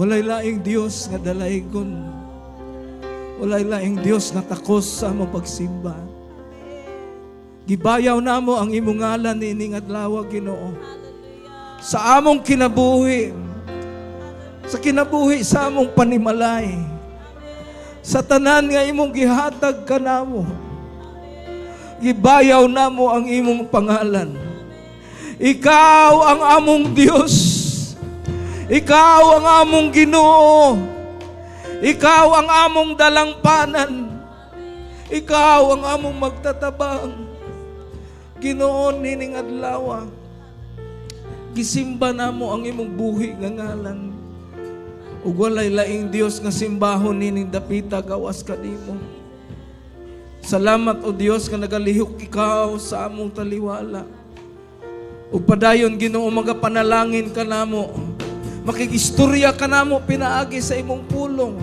Walay laing Dios nga dalaygon. Walay laing Dios nga takos sa among pagsimba. Gibayaw namo ang imong ngalan niining adlaw, Ginoo. Sa among kinabuhi, sa kinabuhi sa among panimalay, sa tanan nga imong gihatag kanamo, gibayaw namo ang imong pangalan. Ikaw ang among Dios. Ikaw ang among Ginoo. Ikaw ang among dalangpanan. Ikaw ang among magtatabang. Ginoo nining adlaw, gisimba namo ang imong buhi nga ngalan. Ug walay laing Dios nga simbahon nining dapita gawas kanimo. Salamat o Dios nga nagalihok ikaw sa among taliwala. Ug padayon Ginoo magapanalangin kanamo. Makigistorya kanamo pinaagi sa imong pulong.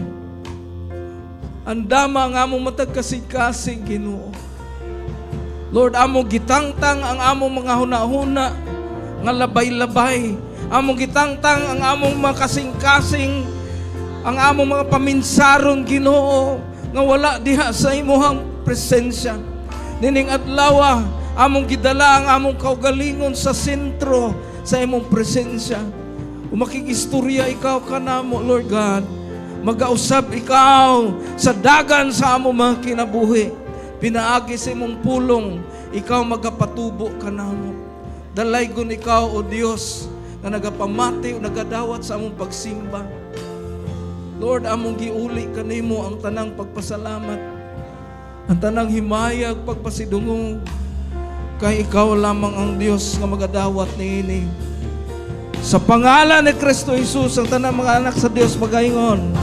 Andama nga among matag kasing-kasing Ginoo. Lord, among gitangtang ang among mga hunahuna nga labay-labay. Among gitangtang ang among mga kasing-kasing, ang among mga paminsaron Ginoo nga wala diha sa imuhang presensya. Nining adlaw, among gidala ang among kaugalingon sa sentro sa imong presensya. Umakigistorya ikaw kanamo, Lord God. Magausab ikaw sa dagan sa among mga kinabuhi. Pinaagi sa imong pulong, ikaw magapatubo kanamo. Dalaygon ikaw, O Dios, na nagapamati o nagadawat sa among pagsimba. Lord, among giuli kanimo ang tanang pagpasalamat, ang tanang himayag, pagpasidungog, kay ikaw lamang ang Dios nga magadawat niini. Sa pangalan ni Kristo Jesus, ang tanang mga anak sa Dios magaingon.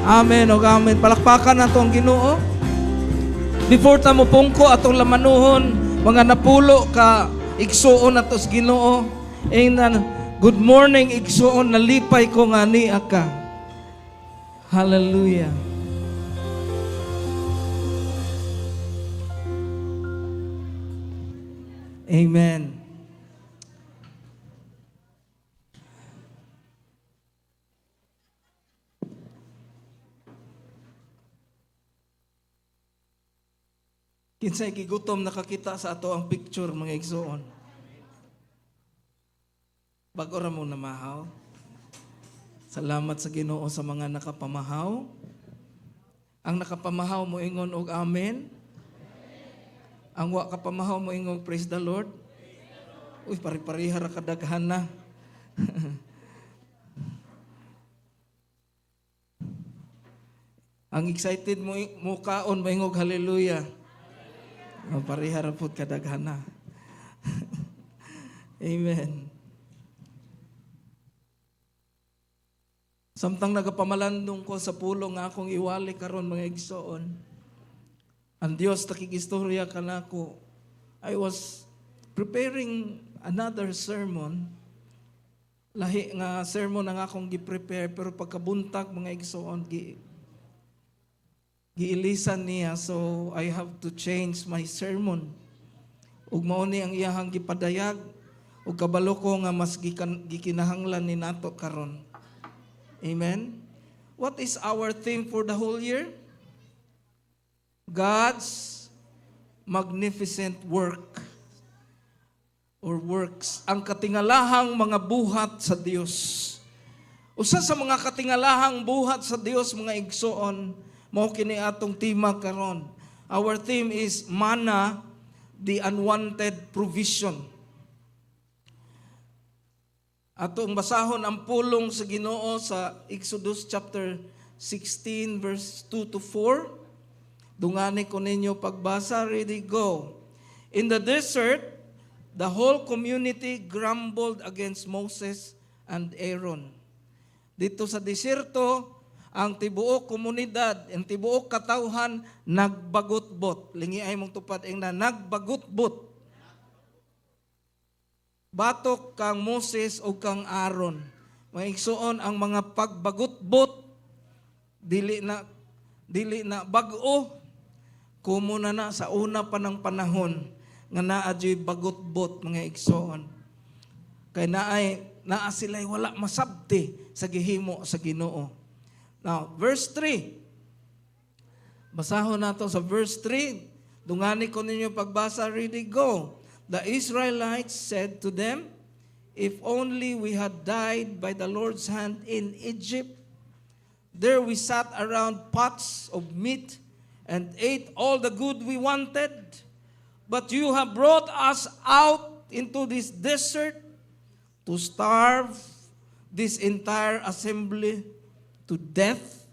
Amen o amen. Palakpakan nato ang Ginoo. Before tamo pungko atong lamanuhon, mga napulo ka igsuon nato sa Ginoo. Good morning igsuon, nalipay ko nga ni aka. Hallelujah. Amen. Kinsay gigutom nakakita sa ato ang picture mga igsoon. Bago ra mo namahaw. Salamat sa Ginoo sa mga nakapamahaw. Ang nakapamahaw mo ingon og amen. Ang wa kapamahaw mo ingon praise the Lord. Uy, pari-pariha ra kadaghan na. Ang excited mo kaon maingog hallelujah. Oh, pariha ra pud kadaghan na. Amen. Samtang nagapamalandong ko sa pulong nga akong iwali karon mga igsoon. Ang Dios takigistorya kanako. I was preparing another sermon. Lahi nga sermon ang akong gi-prepare pero pagkabuntag mga igsoon giilisan niya, so I have to change my sermon. Ug mao ni ang iyahang gipadayag ug kabalo ko nga mas gikinahanglan ni nato karon. Amen. What is our theme for the whole year? God's magnificent work or works. Ang katingalahang mga buhat sa Dios. Usa sa mga katingalahang buhat sa Dios mga igsoon, mao kini atong tema karon. Our theme is manna, the unwanted provision. Atong basahon ang pulong sa Ginoo sa Exodus chapter 16 verse 2 to 4. Dungani ko ninyo pagbasa, ready, go. In the desert, the whole community grumbled against Moses and Aaron. Dito sa desierto, ang tibuok komunidad, ang tibuok katawhan, nagbagutbot. Lingi ay mong tupad ang na nagbagutbot. Batok kang Moses o kang Aaron. Mga igsoon ang mga pagbagutbot, dili na bag-o, kumuna na sa una pa ng panahon, nga naadyo'y bagutbot mga igsoon. Kay naay naa sila'y wala masabti sa gihimo sa Ginoo. Now, verse 3. Basahon nato sa verse 3. Dungani ko ninyo pagbasa, ready, go. The Israelites said to them, if only we had died by the Lord's hand in Egypt. There we sat around pots of meat and ate all the good we wanted. But you have brought us out into this desert to starve this entire assembly to death.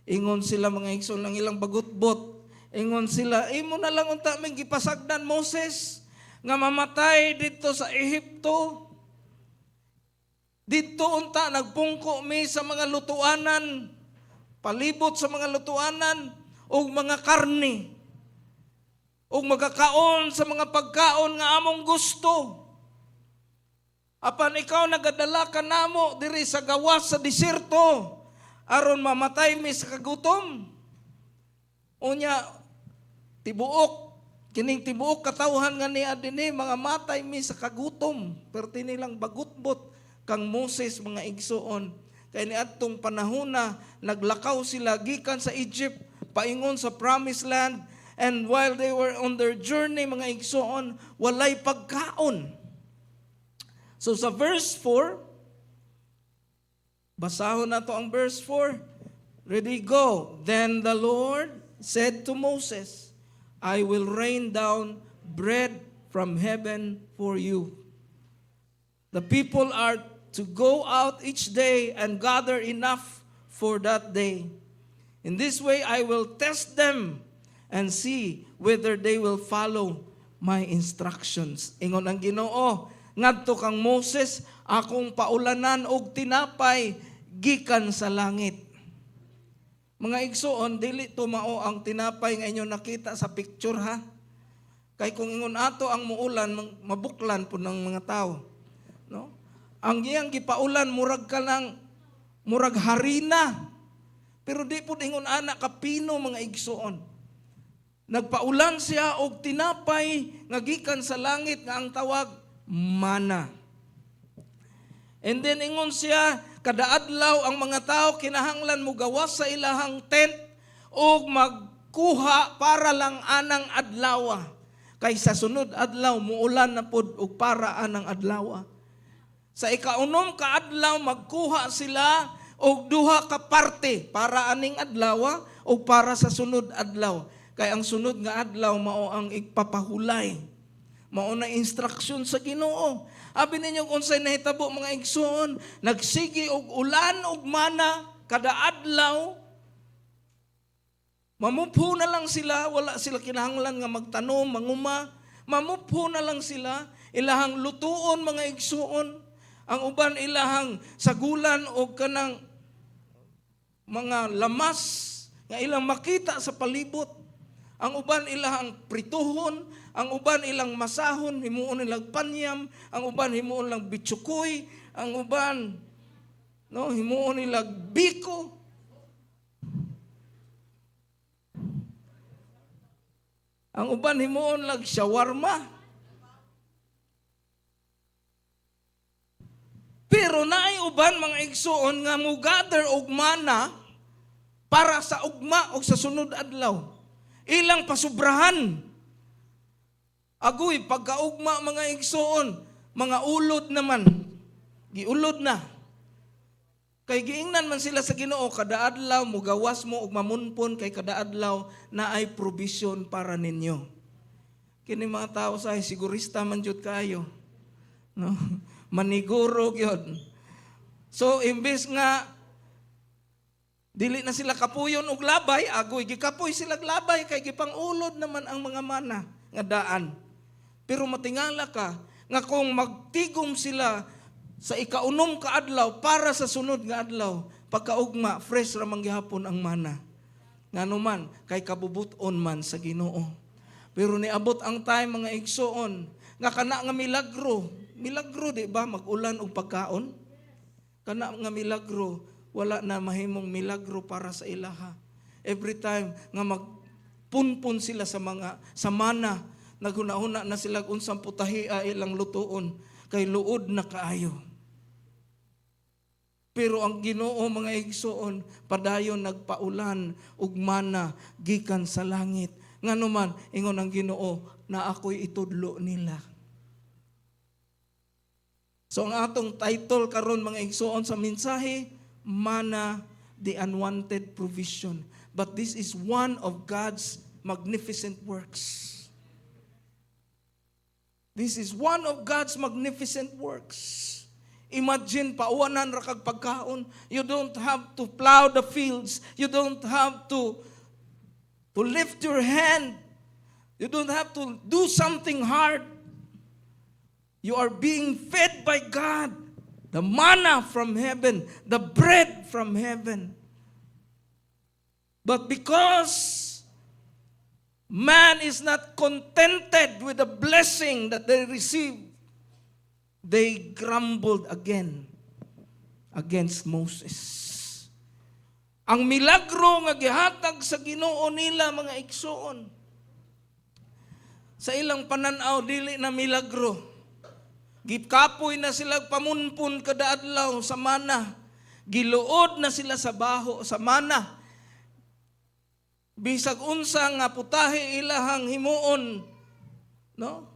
Ingon sila mga igsoon ng ilang bagutbot. Ingon sila, imo na lang unta ming gipasagdan Moses nga mamatay dito sa Ehipto. Dito unta nagpungko mi sa mga lutuanan, palibot sa mga lutuanan og mga karne. Og magkakaon sa mga pagkaon nga among gusto. Apan ikaw nagadala ka namo diri sa gawas sa desierto aron mamatay mi sa kagutom. Unya tibuok kining tibuok katawhan nga ni adini mga matay mi sa kagutom. Perti nilang bagutbot kang Moses mga igsoon. Kay niadtong panahona naglakaw sila gikan sa Egypt paingon sa promised land. And while they were on their journey, mga igsoon, walay pagkaon. So sa verse 4, basahon na to ang verse 4. Ready, go. Then the Lord said to Moses, I will rain down bread from heaven for you. The people are to go out each day and gather enough for that day. In this way, I will test them and see whether they will follow my instructions. Ingon ang Ginoo, ngadto kang Moses, akong paulanan og tinapay gikan sa langit. Mga igsoon, dili to mao ang tinapay nga inyo nakita sa picture ha. Kay kung ingon ato ang muulan, mabuklan po ng mga tao. No? Ang iyang gipaulan, murag ka lang, murag harina. Pero di po ingon anak kapino mga igsoon. Nagpaulan siya og tinapay nga gikan sa langit nga ang tawag mana. And then ingon siya, kada adlaw ang mga tao kinahanglan mo gawas sa ilahang tent og magkuha para lang anang adlaw. Kay sa sunod adlaw muulan na pod og para anang adlaw. Sa ikaunom ka adlaw magkuha sila og duha ka parte para aning adlaw o para sa sunod adlaw. Kay ang sunod nga adlaw mao ang igpapahulay. Mao na instruction sa Ginoo. Abi ninyo unsay nahitabo mga igsoon, nagsigi og ulan og mana kada adlaw. Mamupho na lang sila, wala sila kinahanglan nga magtanom, manguma. Mamupho na lang sila, ilahang lutuon mga igsoon. Ang uban ilahang sagulan og kanang mga lamas nga ilang makita sa palibot. Ang uban ilang prituhon, ang uban ilang masahon, himuon ilang panyam, ang uban himuon ilang bitsukoy, ang uban himuon ilang biko. Ang uban himuon ilang shawarma. Pero naay uban mga igsoon nga mo gather og mana para sa ugma o sa sunod adlaw. Ilang pasubrahan. Agoy, pagkaugma mga igsoon, mga ulod naman. Giulod na. Kay giingnan man sila sa Ginoo, kada adlaw, mugawas mo og mamunpon, kay kada adlaw na ay provision para ninyo. Kini mga tao sa sigurista man jud kayo. No? Maniguro yun. So, imbes nga, dili na sila kapuyon og labay, agoy gikapoy sila labay kay gipangulod naman ang mga mana nga daan. Pero matingala ka nga kung magtigom sila sa ikaunom ka adlaw para sa sunod nga adlaw, pagkaugma fresh ra man gihapon ang mana. Nganuman kay kabubuton man sa Ginoo. Pero niabot ang time mga igsoon nga kana nga milagro di ba mag-ulan og pagkaon? Kana nga milagro wala na mahimong milagro para sa ilaha. Every time nga magpunpun sila sa mana, naghuna-huna na sila unsang putahia ilang lutuon, kay luod na kaayo. Pero ang Ginoo mga igsoon, padayon nagpaulan ug mana gikan sa langit. Nganuman ingon ang Ginoo na ako'y itudlo nila. So ang atong title karon mga igsoon sa mensahe, Mana, the Unwanted Provision. But this is one of God's magnificent works. This is one of God's magnificent works. Imagine, pauwanan ra kag pagkaon. You don't have to plow the fields. You don't have to lift your hand. You don't have to do something hard. You are being fed by God. The manna from heaven. The bread from heaven. But because man is not contented with the blessing that they receive, they grumbled again against Moses. Ang milagro nga gihatag sa Ginoo nila mga igsoon, sa ilang pananaw dili na milagro. Gikapoy na sila pamunpon kada adlaw sa mana. Giluod na sila sa baho sa mana. Bisag unsa nga putahe ilahang himuon, no?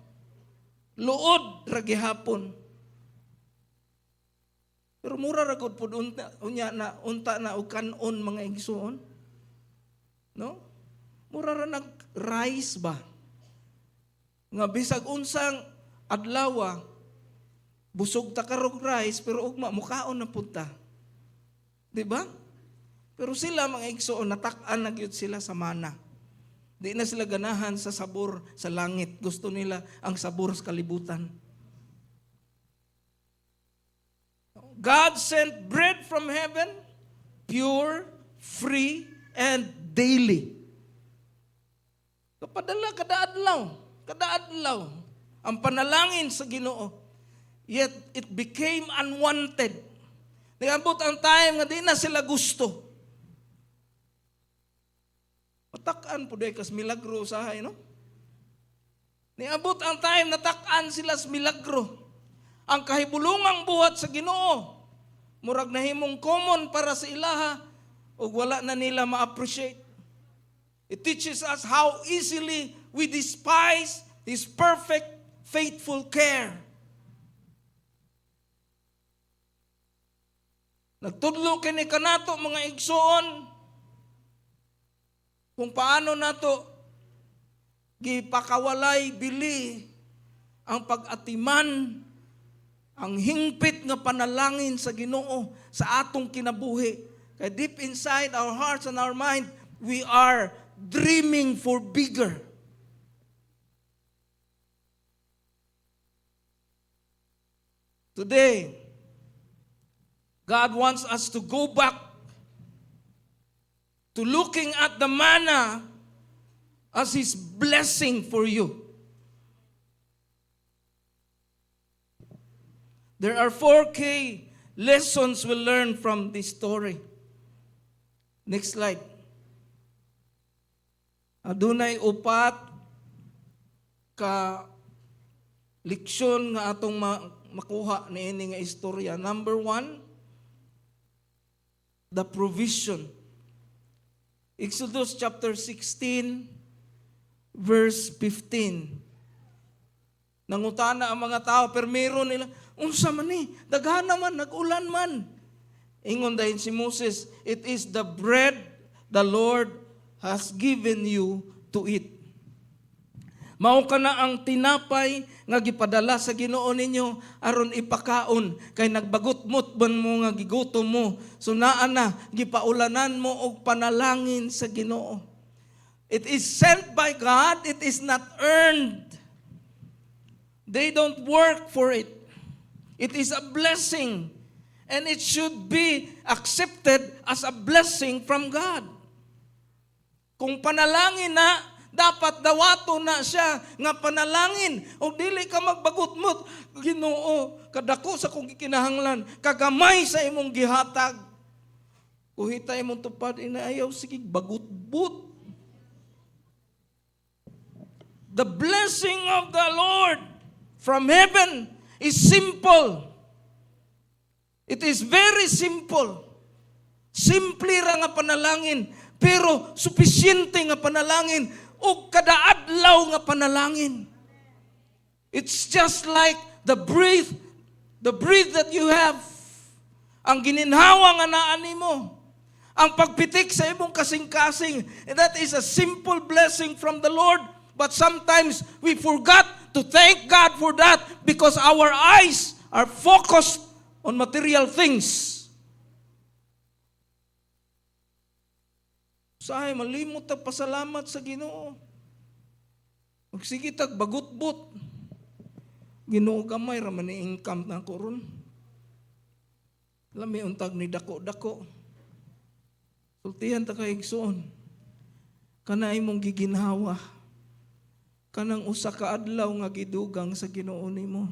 Luod ra gihapon. Pero mura ra gud pud unta na og kanon mga igsoon. No? Mura ra nag rice ba? Nga bisag unsang adlaw busog ta karog rice pero ugma mukaon na punta. Di ba? Pero sila mga igsoon natak-an na gyud sila sa mana. Di na sila ganahan sa sabor sa langit. Gusto nila ang sabor sa kalibutan. God sent bread from heaven, pure, free, and daily. Kapadala kada adlaw ang panalangin sa Ginoo. Yet it became unwanted. Nagambot ang time nga di na sila gusto. Matak-an po day kas milagro usahay, no? Niabot ang time natak-an sila sa milagro. Ang kahibulungang buhat sa Ginoo, murag nahimong common para sa ilaha, ug wala na nila ma-appreciate. It teaches us how easily we despise His perfect, faithful care. Nagtudlo kini kanato mga igsoon, kung paano nato gipakawalay bili ang pag-atiman, ang hingpit nga panalangin sa Ginoo sa atong kinabuhi. Kaya deep inside our hearts and our mind, we are dreaming for bigger. Today, God wants us to go back to looking at the manna as His blessing for you. There are 4 key lessons we'll learn from this story. Next slide. Adunay upat ka leksyon nga atong makuha niini nga istorya. Number 1, the provision. Exodus chapter 16, verse 15. Nangutana ang mga tao, pero meron nila, unsa man ni, daghan naman, nag-ulan man. Ingon dahin si Moses, it is the bread the Lord has given you to eat. Mao kana ang tinapay nga gipadala sa Ginoo ninyo aron ipakaon kay nagbagutmot ban mo nga gigutom mo. So naa na gipaulanan mo og panalangin sa Ginoo. It is sent by God, it is not earned. They don't work for it. It is a blessing, and it should be accepted as a blessing from God. Kung panalangin na, dapat dawato na siya nga panalangin. O dili ka magbagutmot, Ginoo, kadako sa kong gikinahanglan, kagamay sa imong gihatag. Kuhita imong tupad, inaayaw, sige, bagutbut. The blessing of the Lord from heaven is simple. It is very simple. Simple ra nga panalangin, pero sufisyente nga panalangin o kadaadlaw nga panalangin. It's just like the breath that you have. Ang gininhawa nga naa nimo, ang pagpitik sa imong kasing-kasing, and that is a simple blessing from the Lord. But sometimes we forgot to thank God for that because our eyes are focused on material things. Sahay, malimot tag pasalamat sa Ginoo. Magsige tag bagut-but. Ginoo gamay ra man ni income na ko ron. Lami untag ni dako-dako. Sultihan ta kay igsoon. Kana imong giginhawa. Kanang usa ka adlaw nga gidugang sa Ginoo nimo.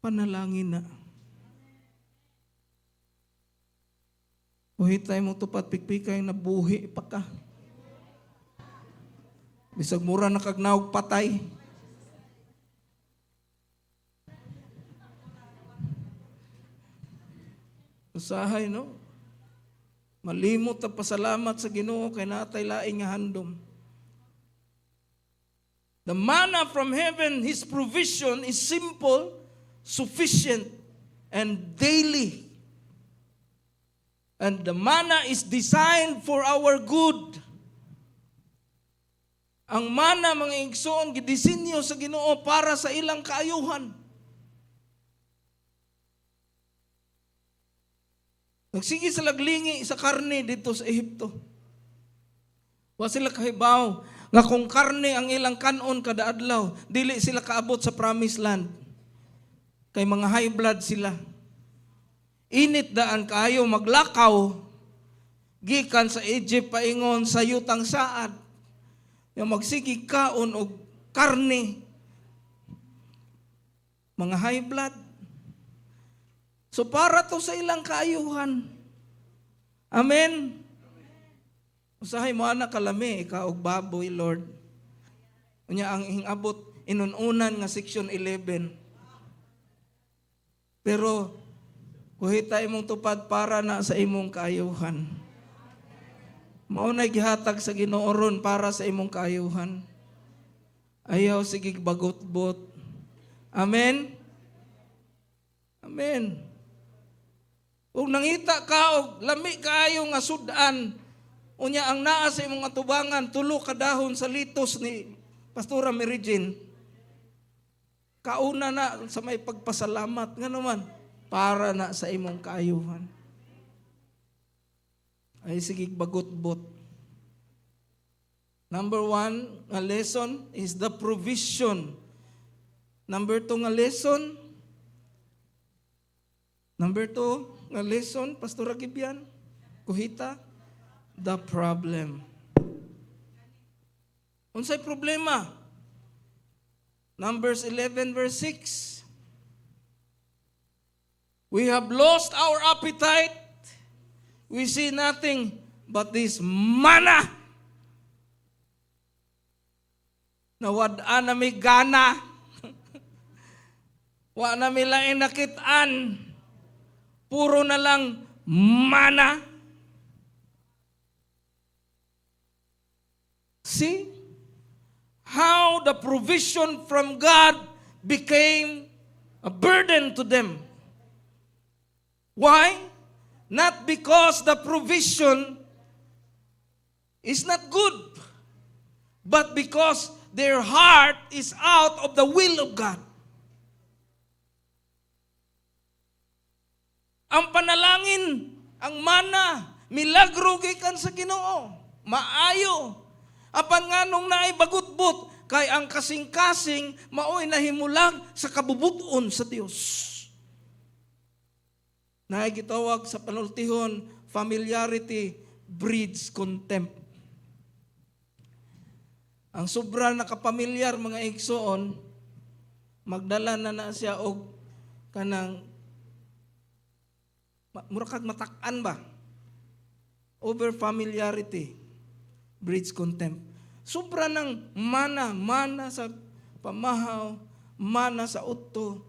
Panalangin na. Uhitay mo tupat pikpikay na buhi pa ka. Bisag mura na kagnaog patay. Usahay, no? Malimot ang pasalamat sa Ginoo kay natay laing nga handom. The manna from heaven, His provision is simple, sufficient, and daily. And the manna is designed for our good. Ang manna, mga igsoon, gidisenyo sa Ginoo para sa ilang kaayuhan. Nagsige sila glingi sa karne dito sa Ehipto. Wa sila kahibaw nga kung karne ang ilang kanon kada adlaw, dili sila kaabot sa promised land. Kay mga high blood sila. Init daan kayo maglakaw gikan sa Egypt paingon sa yutang saad. Yung magsigi kaon og karne. Mga high blood. So para to sa ilang kaayuhan. Amen. Usahay mo ana kalami ikaw og baboy, Lord. Unya ang hingabot inununan nga section 11. Pero kuhita imong tupad para na sa imong kaayuhan. Mao na gihatag sa Ginoo ron para sa imong kaayuhan. Ayaw sige bagot-bot. Amen. Amen. Kung nangita ka og lami kaayo nga sudan, unya ang naa sa imong atubangan tulo ka dahon sa litos ni Pastora Mary Jane. Kauna na sa may pagpasalamat nga naman para na sa imong kaayuhan. Ay sige bagot-bot. Number 1 nga lesson is the provision. Number 2 nga lesson. Number 2 nga lesson, Pastora Gibian, kuhita, the problem. Unsay problema? Numbers 11 verse 6. We have lost our appetite. We see nothing but this manna. Nawad-an na may gana. Wa na may lain nakitaan. Puro na lang manna. See how the provision from God became a burden to them. Why? Not because the provision is not good, but because their heart is out of the will of God. Ang panalangin, ang mana, milagro gikan sa Ginoo, maayo. Apan nganong naay bagut-but, kay ang kasing-kasing maoy nahimulag sa kabubuton sa Dios. Naay gitawag sa panultihon, familiarity breeds contempt. Ang sobra nakapamilyar mga igsoon, magdala na siya og kanang murakag matak-an ba? Over familiarity breeds contempt. Sobra ng mana sa pamahaw, mana sa utto,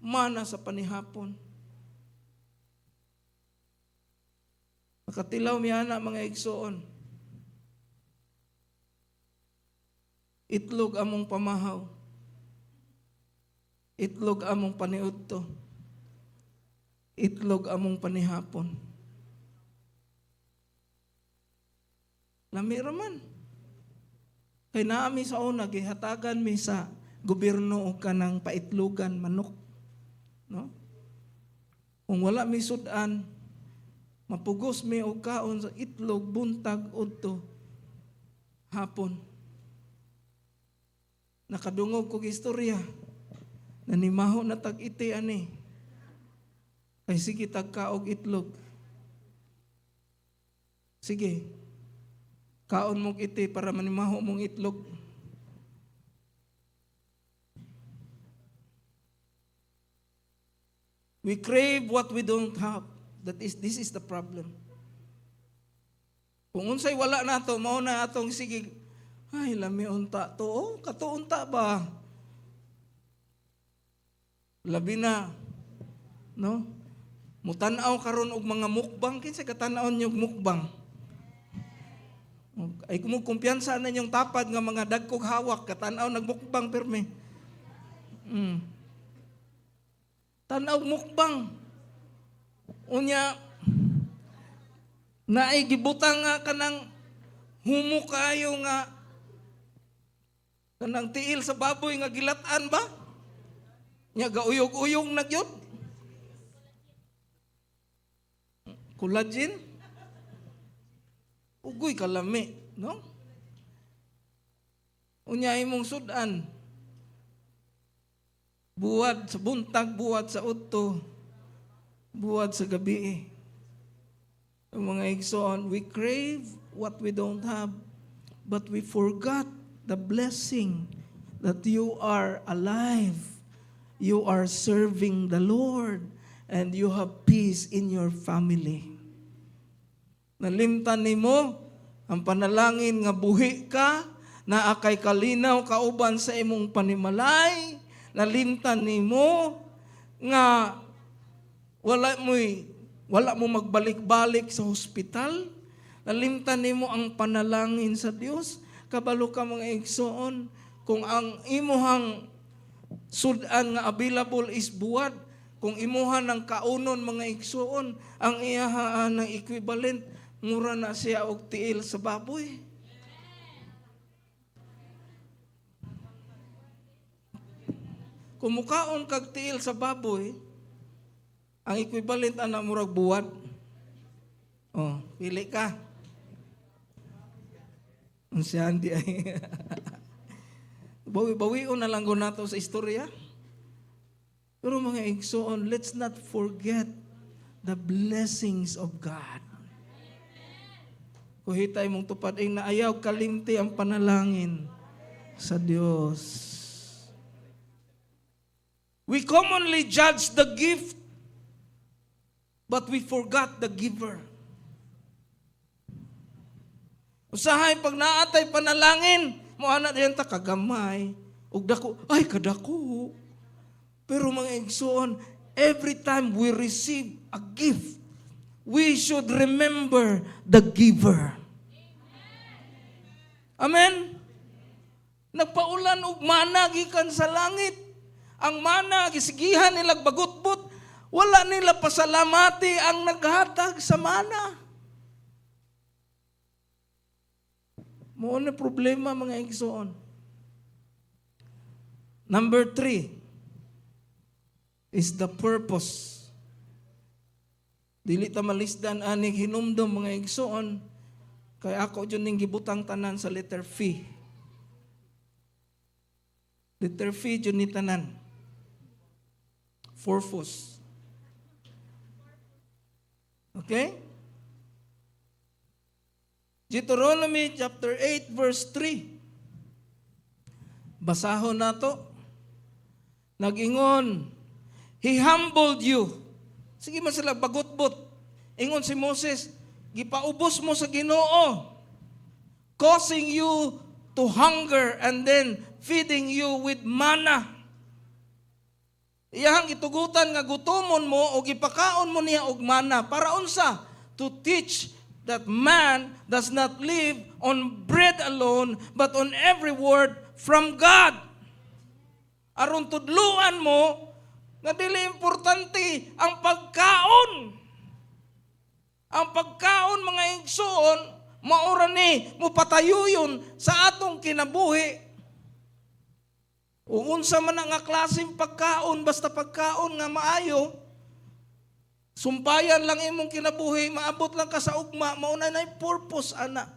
mana sa panihapon. Nakatilaw mi ana mga igsoon. Itlog among pamahaw. Itlog among paniudto. Itlog among panihapon. Lami raman. Kay naami sa una, gihatagan mi sa gobyerno o kanang paitlogan, manok. No? Kung wala mi sudan, mapugos mi o kaon sa itlog, buntag, udto, hapon. Nakadungog kog istorya. Nanimaho na tag-iti ani. Ay sige tagkaog itlog. Sige. Kaon mong iti para manimaho mong itlog. We crave what we don't have. This is the problem. Kung unsay wala nato, mao na atong sige, ay lami unta to, kato unta ba? Labi na, no? Mutanaw karon og mga mukbang, kinsa katanaon niyo mukbang? Ay kumpiyansa na yung tapad nga mga dagkog hawak, katanaw nagmukbang perme. Tanaw mukbang. Unya, naay gibutang nga kanang humo kayo nga kanang tiil sa baboy nga gilatan ba? Nya gauyog-uyong na gyud. Collagen? Ugoy kalami, no? Unya imong sudan. Buwad sa buntag, buwad sa udto, buwad sa gabi. Ang mga igsoon, we crave what we don't have, but we forgot the blessing that you are alive. You are serving the Lord and you have peace in your family. Nalimtan nimo ang panalangin nga buhi ka, na akay kalinaw kauban sa imong panimalay. Nalimtan nimo nga wala mo magbalik-balik sa hospital. Nalimtan nimo ang panalangin sa Dios. Kabalo ka mga igsoon, kung ang imuhang sudan nga available is buwad, kung imuhan ng kaunon mga igsoon, ang iyahaan ng equivalent, mura na siya og tiil sa baboy. Kung mukaon kag tiil sa baboy, ang equivalent ana murag buwad. Oh, pili ka. Unsian di ay. Bawi-bawion na lang ko nato sa istorya. Pero mga igsoon, let's not forget the blessings of God. Kuhitay mong tupad ay naayaw kalimti ang panalangin sa Diyos. We commonly judge the gift, but we forgot the giver. Usahay pag naatay panalangin, mo ana diyan ta kagamay, ug dako, ay kadako. Pero mga igsoon, every time we receive a gift, we should remember the giver. Amen? Nagpaulan og mana gikan sa langit. Ang mana gisigihan nila bagutbot, wala nila pasalamati ang naghatag sa mana. Mo na problema mga igsoon. Number 3 is the purpose. Dili ta malisdan ani hinumdom mga igsoon, kay ako dyan ning gibutang tanan sa letter F. Letter F dyan ni tanan. Purpose. Okay? Deuteronomy chapter 8 verse 3. Basahon nato. Nag-ingon, He humbled you. Sige man sila bagutbot. Ingon si Moses, gipaubos mo sa Ginoo, causing you to hunger and then feeding you with manna. Iyahang itugutan nga gutomon mo o gipakaon mo niya og mana para unsa? to teach that man does not live on bread alone, but on every word from God. Aron tudluan mo, na dili importante ang pagkaon. Ang pagkaon, mga igsoon, maura ni, mupatayuyon sa atong kinabuhi. Unsa man nga klaseng pagkaon, basta pagkaon nga maayo, sumpayan lang imong kinabuhi, maabot lang ka sa ugma, mauna na purpose, ana.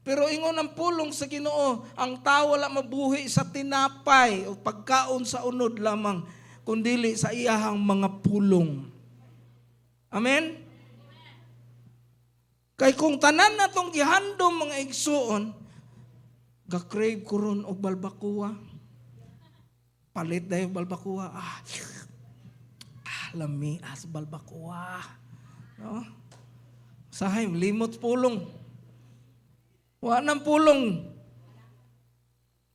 Pero ingon ang pulong sa Ginoo, ang tao wala mabuhi sa tinapay o pagkaon sa unod lamang, kundili sa iyahang mga pulong. Amen? Kay kung tanan na itong gihandom mga igsuon, ga-crave ko ron og balbakuwa. Palit dahil balbakuwa. Lami as balbakuwa. No? Sahay, limot pulong. Wa nang pulong.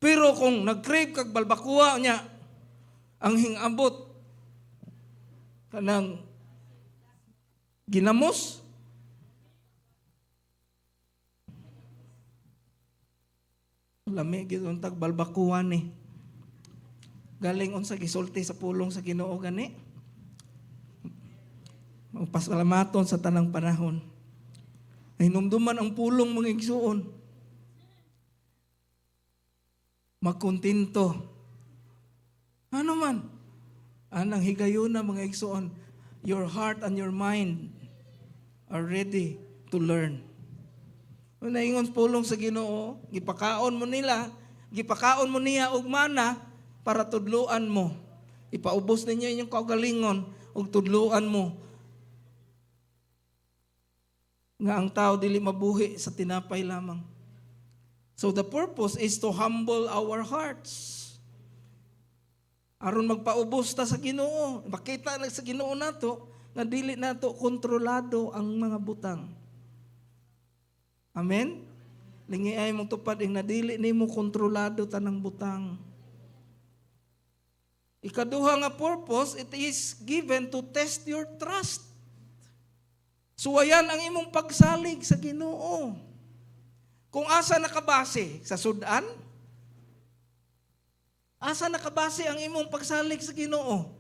Pero kung nag-crave kag balbakuwa niya, ang hingabot kanang ginamos, lami gid tag balbakuwa ni. Galing unsa gisulti sa pulong sa Ginoo gani. Magpasalamaton sa tanang panahon. Hinumduman ang pulong mga igsuon. Magkontinto. Ano man? Anang higayon na mga igsuon. Your heart and your mind are ready to learn. Kung naingon pulong sa Ginoo, gipakaon mo niya og mana, para tudluan mo. Ipaubos ninyo inyong kaugalingon ug tudluan mo. Nga ang tao dili mabuhi sa tinapay lamang. So the purpose is to humble our hearts. Aron magpaubos ta sa Ginoo. Makita lang sa Ginoo nato nga dili nato kontrolado ang mga butang. Amen? Lingi ay mong tupad ing nadili nimo kontrolado tanang butang. Ikaduha nga purpose, it is given to test your trust. Suwayan ang imong pagsalig sa Ginoo. Kung asa nakabase sa sudan, asa nakabase ang imong pagsalig sa Ginoo.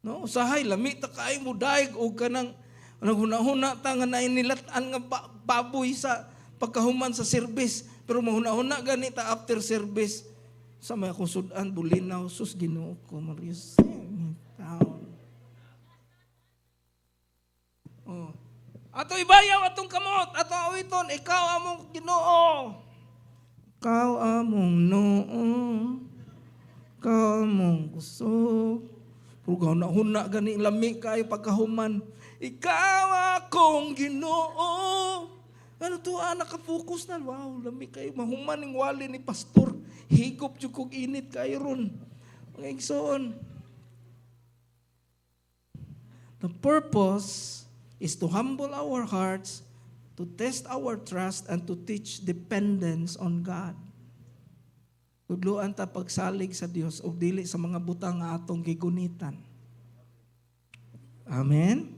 No, usahay lami ta kay mo daig og kanang naghuna-huna ta nga nainilat-an nga baboy sa pagkahuman sa service, pero mahuna-huna ganita after service. Sa mga kusudan, bulinaw, sus Ginoo ko, Marius. Oh. Ato ibayaw atong kamot, ato awiton, ikaw among Ginoo. Ikaw among noo. Ikaw among kusog. Pugaw na huna gani lami kayo pagkahuman. Ikaw akong Ginoo. Ano to, nakapokus na. Wow, lami kayo. Mahuman ng wali ni pastor. Higop tsukog init kayo ron. Mga igsoon. The purpose is to humble our hearts, to test our trust, and to teach dependence on God. Tudluan ta pagsalig sa Dios o dili sa mga butang nga atong gigunitan. Amen?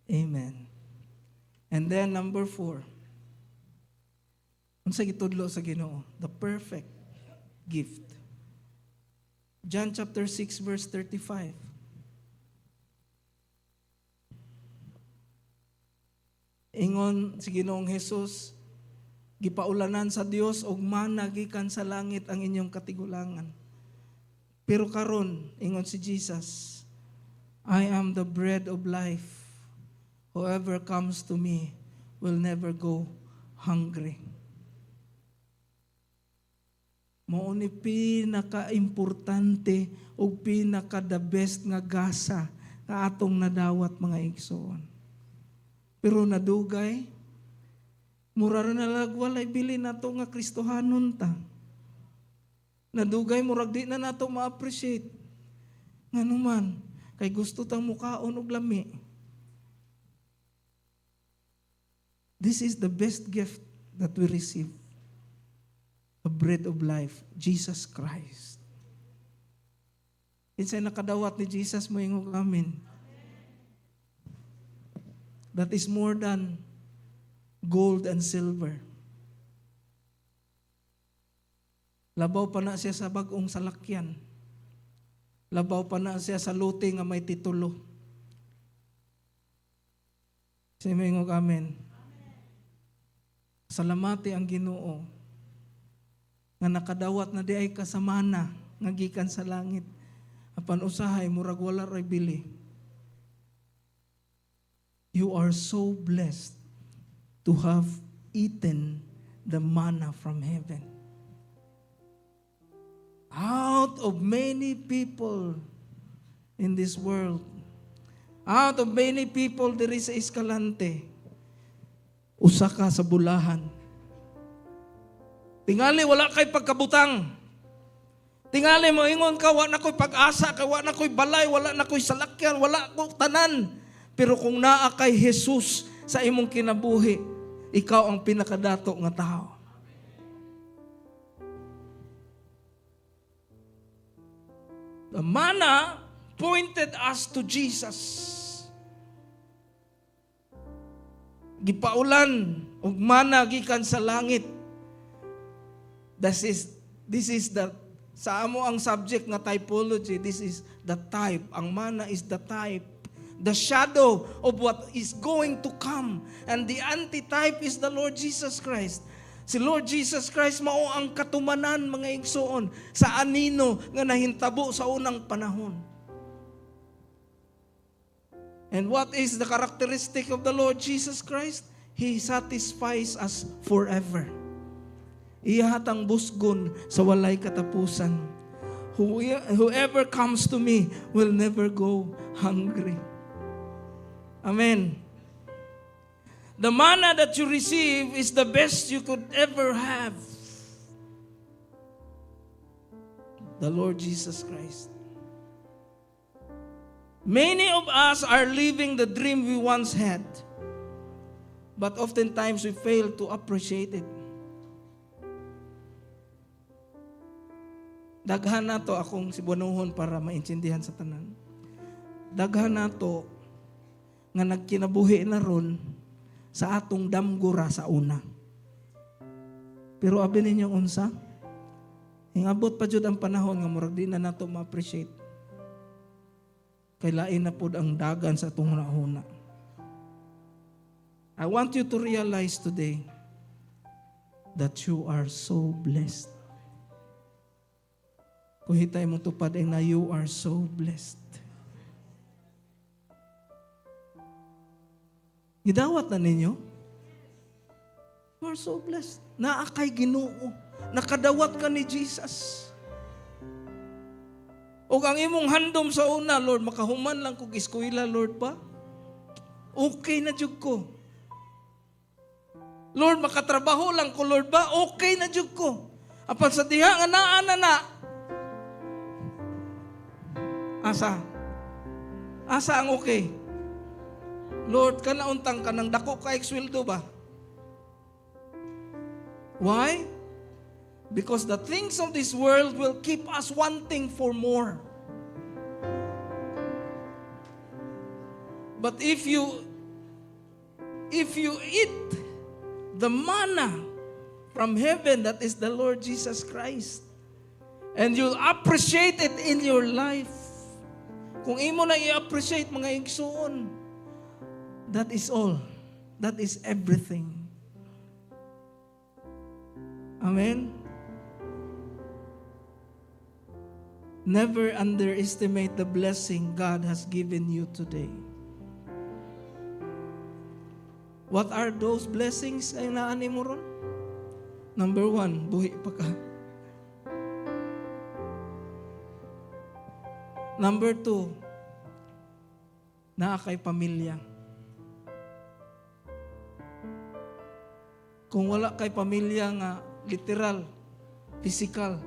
Amen. And then number 4. Unsa gitudlo sa Ginoo? The perfect gift. John chapter 6 verse 35. Ingon si Ginoong Hesus, gipaulanan sa Dios og mana gikan sa langit ang inyong katigulangan. Pero karon, ingon si Jesus, I am the bread of life. Whoever comes to me will never go hungry. Mao ni pinaka-importante o pinaka-the best nga gasa nga atong nadawat mga igsoon. Pero nadugay, mura na lagwalay bili nato nga Kristohanon ta. Nadugay, murag di na nato ma-appreciate. Nga naman, kay gusto tang mukaon og lami. This is the best gift that we receive. The bread of life, Jesus Christ. Insay nakadawat ni Jesus mo ingog amin. that is more than gold and silver. Labaw pa na siya sa bagong salakyan. Labaw pa na siya sa lote nga may titulo. Simingog amen. Salamati ang Ginoo nga nakadawat na di ay kasamana nga gikan sa langit. Apan usahay murag wala ray bili. You are so blessed to have eaten the manna from heaven. Out of many people in this world, out of many people there is a Escalante. Usa ka sa bulahan. Tingali wala kay pagkabutang. Tingali mo ingon ka, wala na ko'y pag-asa, wala na ko'y balay, wala na ko'y salakyan, wala ko'y tanan. Pero kung naa kay Jesus sa imong kinabuhi, ikaw ang pinakadato nga tao. The manna pointed us to Jesus. Gipaulan og manna gikan sa langit. This is the sa amo ang subject nga typology. This is the type. Ang manna is the type, the shadow of what is going to come. And the antitype is the Lord Jesus Christ. Si Lord Jesus Christ mao ang katumanan mga igsoon sa anino nga nahintabo sa unang panahon. And what is the characteristic of the Lord Jesus Christ? He satisfies us forever. Iyahatang busgon sa walay katapusan. Whoever comes to me will never go hungry. Amen. The manna that you receive is the best you could ever have. The Lord Jesus Christ. Many of us are living the dream we once had, but oftentimes we fail to appreciate it. Daghan nato akong sibuanuhon para maintindihan sa tanan. Daghan nato nga nagkinabuhi na ron sa atong damgura sa una. Pero abi ninyo unsa? Hingabot pa jud ang panahon nga murag di na nato ma-appreciate. Kay lain na pud ang dagan sa atong hunahuna. I want you to realize today that you are so blessed. Kung hitay mo tupad na you are so blessed. Gidawat na ninyo? You are so blessed. Naa kay Ginoo. Nakadawat ka ni Jesus. O ang imong handom sa una, Lord, makahuman lang kog eskwela, Lord ba? Okay na jud ko. Lord, makatrabaho lang ko, Lord ba? Okay na jud ko. Apan sa diha nga naa na. Asa ang okay? Lord, kanauntang ka ng dako ka eksweldo ba? Why? Because the things of this world will keep us wanting for more. But if you eat the manna from heaven, that is the Lord Jesus Christ, and you'll appreciate it in your life. Kung imo na i-appreciate mga igsoon, that is all. That is everything. Amen? Never underestimate the blessing God has given you today. What are those blessings ay naani mo ron? Number 1, buhi pa ka. Number 2, naa kay pamilya. Kung wala kay pamilya nga literal, physical,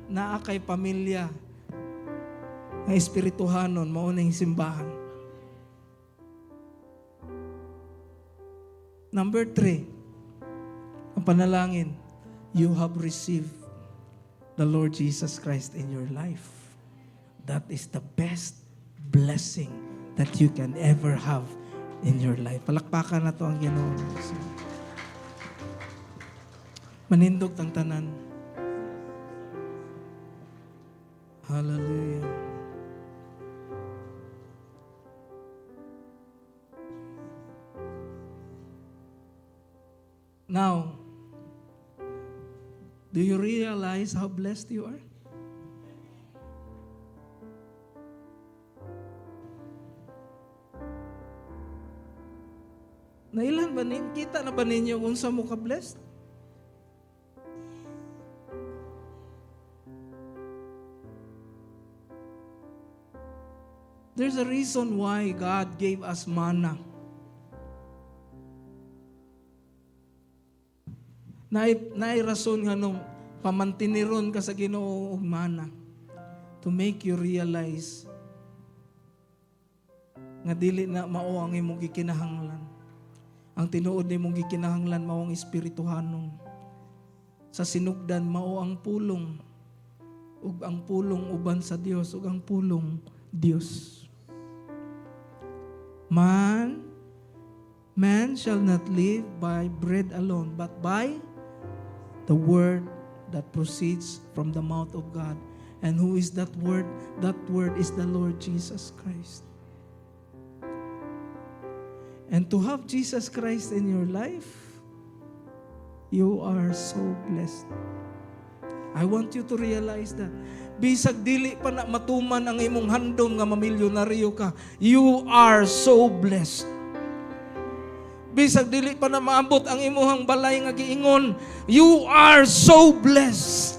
naa kay pamilya nga espirituhanon, maunang simbahan. Number 3, ang panalangin, you have received the Lord Jesus Christ in your life. That is the best blessing that you can ever have in your life. Palakpakan na to ang Ginoo. Manindog tang tanan. Hallelujah. Now, do you realize how blessed you are? Nailan ba kita na ba ninyo kung sa mo ka-blessed? There's a reason why God gave us manna. Naay rason nga nung pamantiniron ka sa Ginoo og manna to make you realize nga dili na mao ang imong gikinahanglan. Ang tinuod nimong gikinahanglan mao ang espirituhanon. Sa sinugdan mao ang pulong ug ang pulong uban sa Dios ug ang pulong Dios. Man shall not live by bread alone, but by the word that proceeds from the mouth of God. And who is that word? That word is the Lord Jesus Christ. And to have Jesus Christ in your life, you are so blessed. I want you to realize that. Bisag dili pa na matuman ang imong handom nga mamilyonaryo ka, you are so blessed. Bisag dili pa na maabot ang imuhang balay nga giingon, you are so blessed.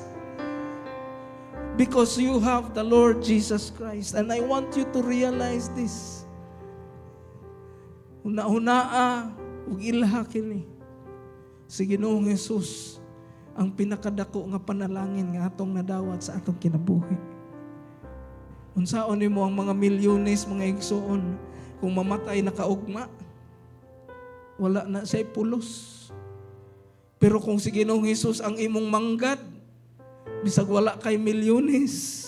Because you have the Lord Jesus Christ. And I want you to realize this. Una-unaa, ug ilha kini. Si Ginoong Hesus ang pinakadako nga panalangin nga atong nadawat sa atong kinabuhi. Unsaon nimo ang mga milyones, mga igsoon, kung mamatay na kaugma, wala na siya'y pulos. Pero kung si Ginoong Hesus ang imong manggad, bisag wala kay milyones,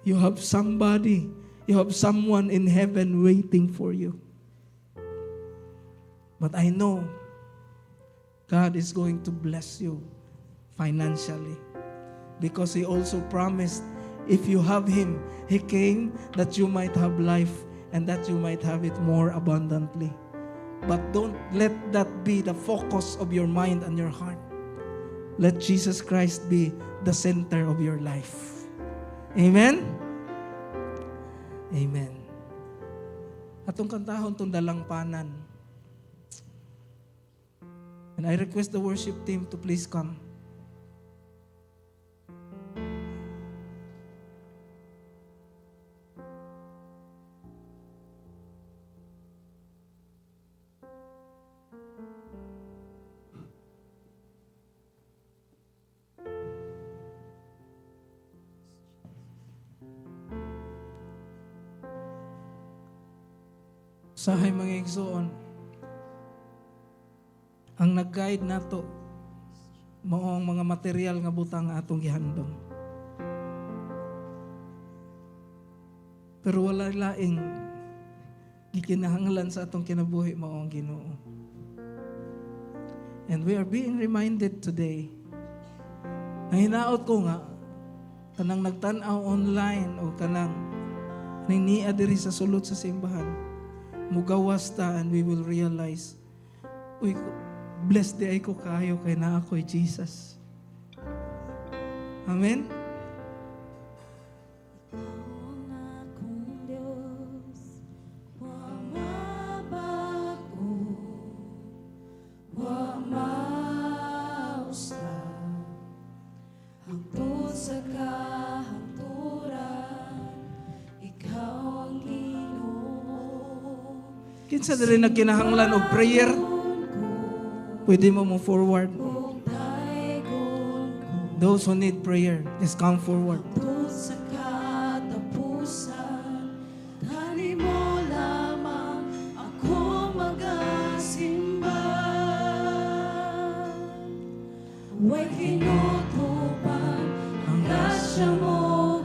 you have somebody, you have someone in heaven waiting for you. But I know God is going to bless you financially because He also promised if you have Him, He came that you might have life and that you might have it more abundantly. But don't let that be the focus of your mind and your heart. Let Jesus Christ be the center of your life. Amen? Amen. Atong kantahon tong dalangpanan. And I request the worship team to please come. Sahay mga igsoon, ang nag-guide nato mao ang mga material nga butang nga atong gihandom. Pero wala laing gikinahanglan sa atong kinabuhi mao ang Ginoo. And we are being reminded today. Ang hinaot ko nga kanang nagtan-aw online o kanang niya diri sa sulod sa simbahan, mugawas ta and we will realize, uy, blessed di ay ko kayo kay na ako'y Jesus. Amen? Kinsa diri nagkinahanglan og prayer? Pwede mo move forward. Those who need prayer, just come forward. Huwag hinutupan ang grasya mo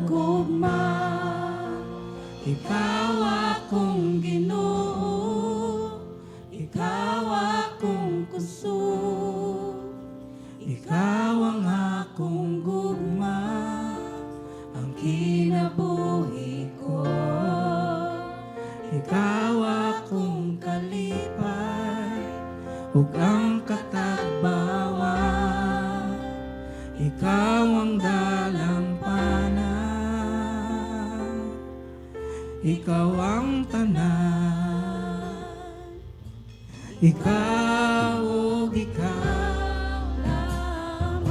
gugma. Ikaw akong Ginoo. Ikaw ang akong gugma, ang kinabuhi ko. Ikaw akong kalipay, ug ang katagbawa. Ikaw ang dalampanan, ikaw ang tanan. Ikaw ug ikaw lamang.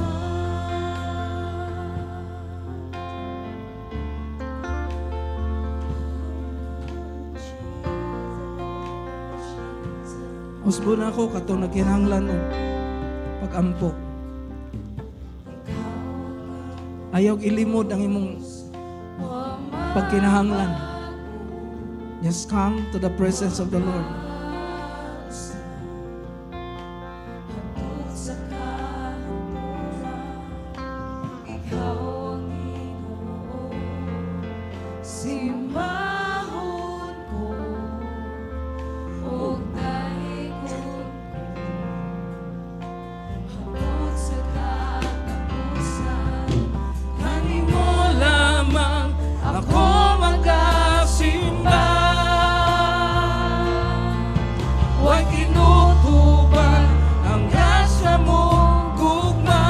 Usbo na ako katong nagkinahanglan og pag-ampo. Ayaw ilimod ang imong pagkinahanglan. Just come to the presence of the Lord. Simbahon ko ug dahigon hangtod sa katapusan. Kanimo lamang ako magasimba. Huwag kinutuban ang grasya mong gugma.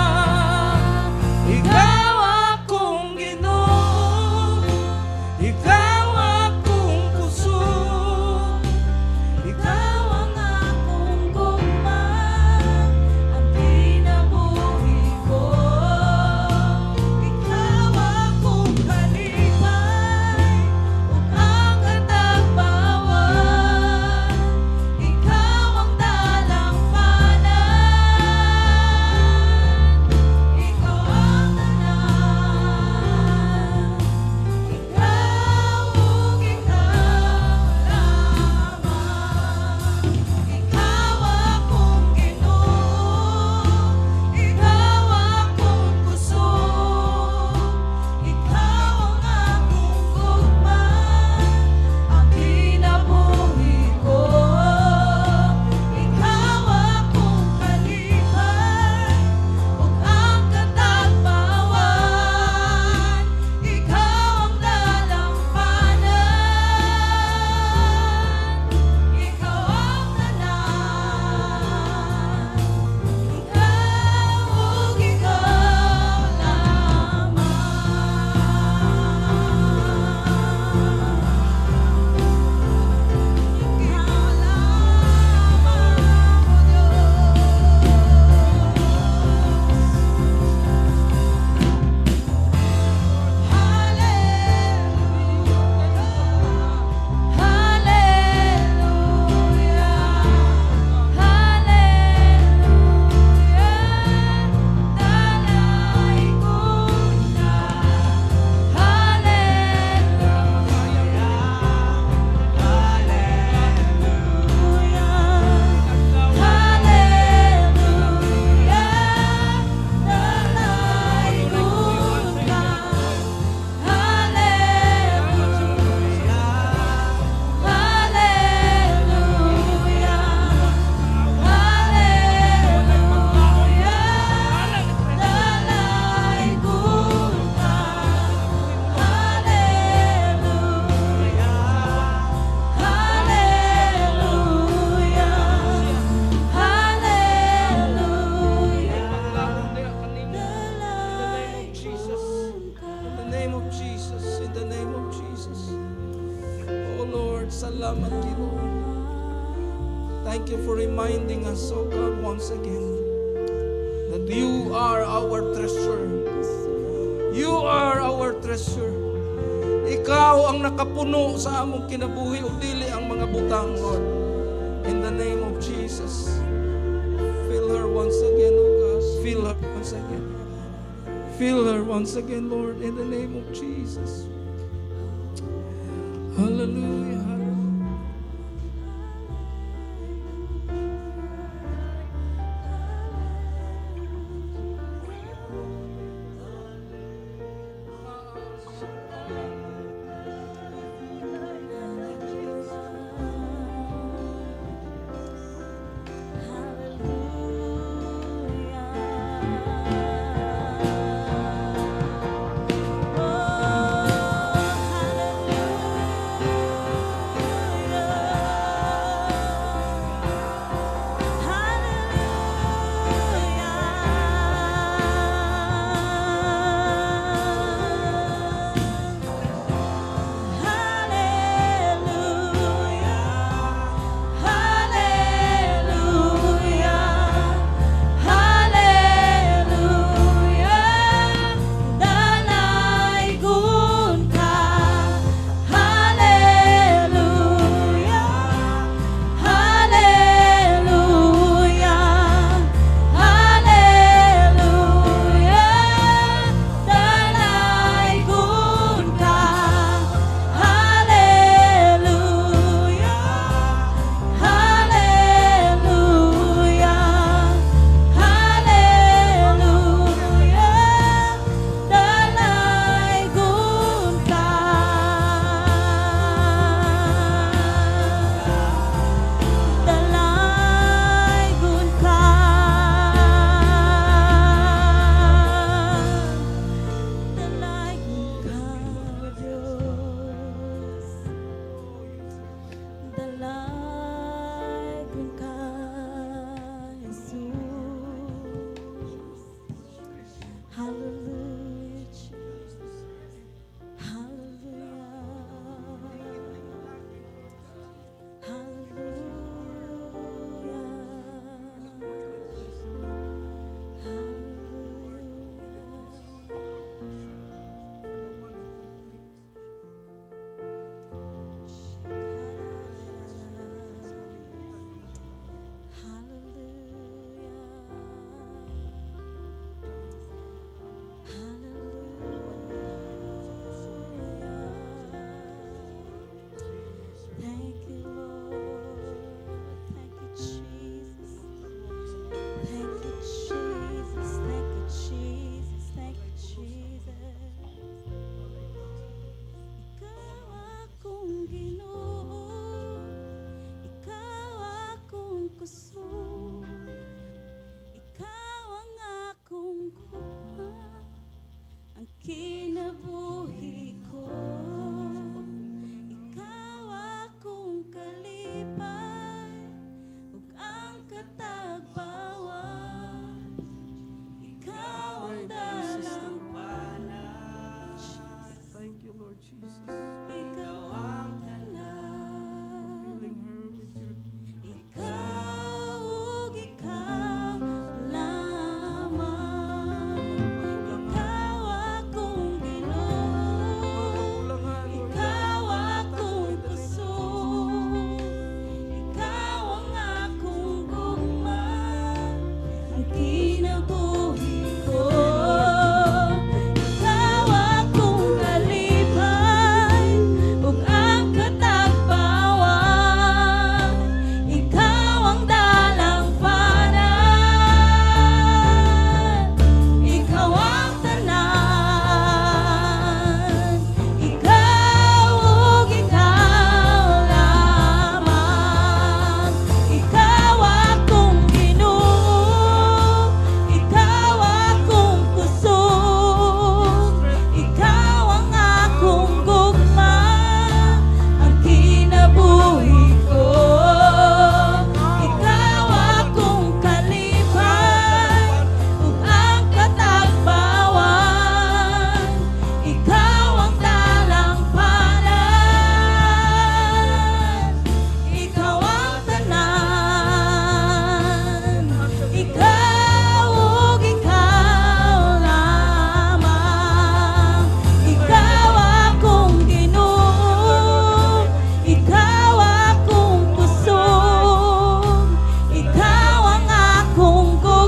Ikaw akong Ginoo, ikaw akong puso, Ikaw ang akong gugma, ang kinabuhi ko. Ikaw akong kalipay, ug ang katagbawan. Ikaw ang dalampanan, ikaw ang tanan. Ikaw ug ikaw lamang. Ikaw akong Ginoo, ikaw akong puso. Ikaw ang akong gugma, ang kinabuhi ko. Ikaw akong kalipay, ug ang katagbawan. Ikaw ang dalampanan, ikaw ang tanan. Ikaw ug ikaw lamang. Ikaw lamang, In the name of Jesus. Oh Lord, salamat Ginoo. Thank you for reminding us, oh God, once again that you are our treasure. You are our treasure. Ikaw ang nakapuno sa among kinabuhi o dili ang mga butang, Lord. In the name of Jesus. Fill her once again, oh God. Fill her once again. Fill her once again, Lord, in the name of Jesus. Hallelujah. Hallelujah. Hallelujah.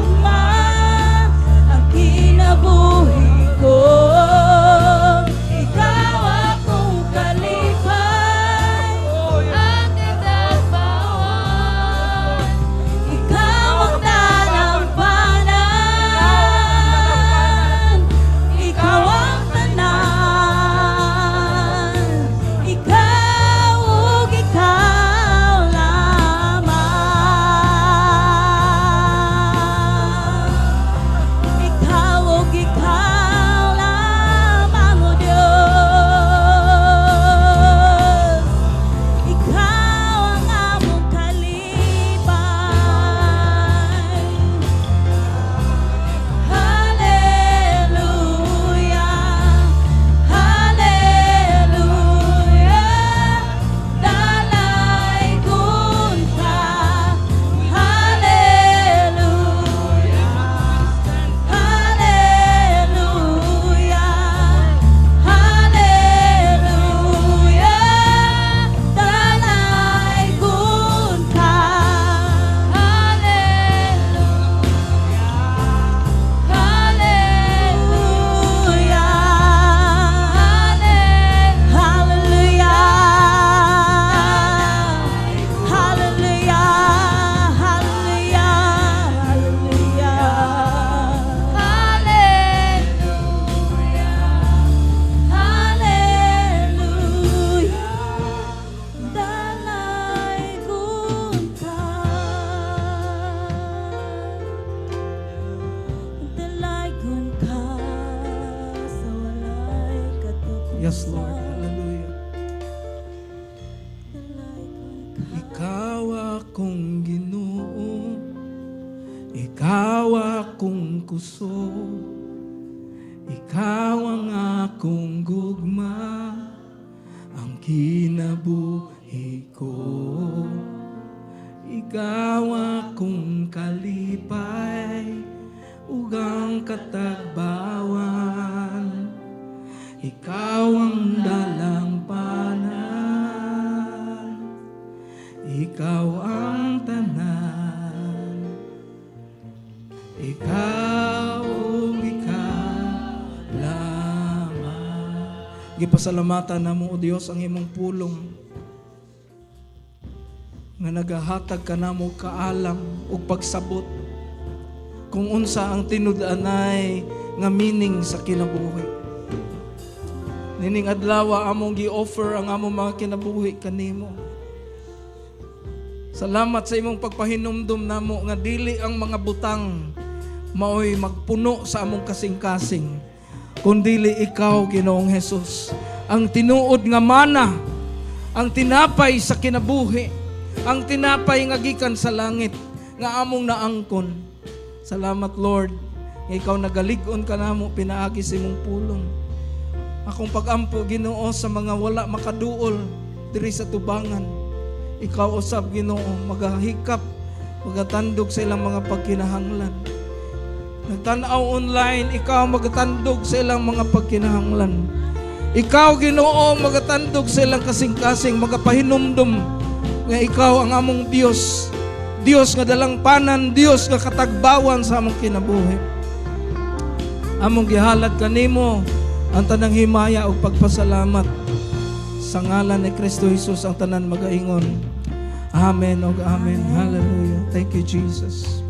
gugma ang kinabuhi ko. Ikaw akong kalipay, aking dagbawan. Ikaw ang dalampanan, ikaw ang tanan, ikaw ug ikaw lamang. Ikaw ug ikaw lamang, O Dios. Ikaw ang among kalipay. Hallelujah, hallelujah, dalaygon ka. Hallelujah, hallelujah, hallelujah, dalaygon ka. Dalaygon ka sa walay katapusan. Yes, Lord. Hallelujah. Dalaygon ka. Ikaw akong Ginoo, ikaw akong kuso, ikaw ang akong gugma, ang kinabuhi ko. Ikaw akong kalipay, ug ang katagbawan. Ikaw ang dalampanan, ikaw ang tanan, ikaw lamang. Gipasalamatan namo, O Dios, ang imong pulong nga nagahatag ka namo kaalam ug pagsabot kung unsa ang tinud-anay nga meaning sa kinabuhi. Nining adlaw among gi-offer ang among mga kinabuhi kanimo. Salamat sa imong pagpahinumdum namo nga dili ang mga butang maoy magpuno sa among kasing-kasing, kundili ikaw, Ginoong Hesus, ang tinuod nga mana, ang tinapay sa kinabuhi, ang tinapay nga gikan sa langit nga among naangkon. Salamat, Lord, nga ikaw nagalig-on ka namo pinaagi sa imong pulong. Akong pag-ampo, Ginoo, sa mga wala makaduol diri sa tubangan. Ikaw usab, Ginoo, magahikap, magatandog sa ilang mga pagkinahanglan. Nagtanaw online, ikaw magatandog sa ilang mga pagkinahanglan. Ikaw, Ginoo, magatandog sa ilang kasing-kasing, magapahinumdum nga ikaw ang among Dios. Dios nga dalangpanan, Dios nga katagbawan sa among kinabuhi. Among gihalad kanimo ang tanang himaya ug pagpasalamat. Sa ngalan ni Kristo Jesus ang tanan magaingon. Amen ug amen. Hallelujah. Thank you, Jesus.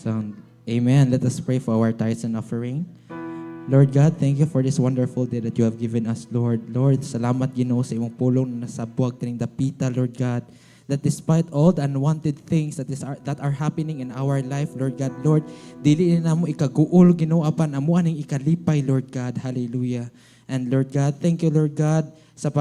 Sound. Amen. Let us pray for our tithes and offering. Lord God, thank you for this wonderful day that you have given us, Lord. Lord, salamat, Ginoo, sa imong pulong na nasa buwag tining dapita, Lord God, that despite all the unwanted things that are happening in our life, Lord God, Lord, dili na mo ikaguol, Ginoo, apan amuan ning ikalipay, Lord God. Hallelujah. And Lord God, thank you, Lord God, sa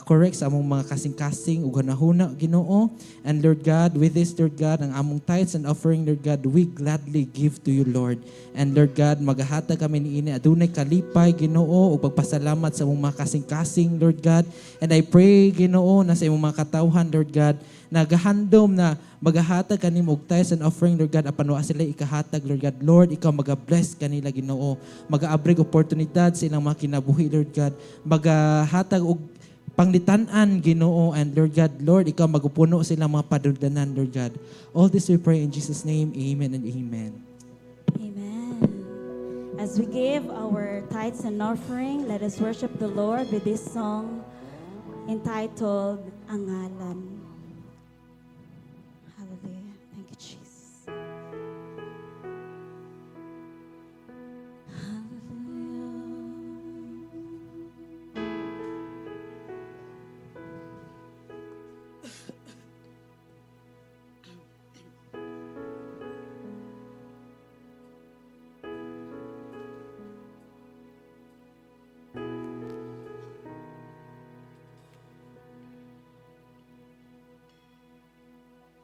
correct sa among mga kasing-kasing ug hunahuna Ginoo. And Lord God, with this Lord God, ang among tithes and offering Lord God, we gladly give to you Lord. And Lord God, magahatag kami niini adunay kalipay Ginoo ug pagpasalamat sa among mga kasing-kasing Lord God. And I pray Ginoo na sa imong mga katawhan Lord God, nagahandom na magahatag kanimo og tithes and offering Lord God apan wa sila ikahatag Lord God. Lord, ikaw magabless kanila Ginoo. Magaabrig oportunidad sa ilang mga kinabuhi Lord God. Magahatag og panglitan-an Ginoo, and Lord God, Lord, ikaw magupuno sila mga padugdanan Lord God. All this we pray in Jesus' name. Amen and amen. Amen. As we give our tithes and offering, let us worship the Lord with this song entitled Ang Ngalan. Hallelujah. Thank you, Jesus.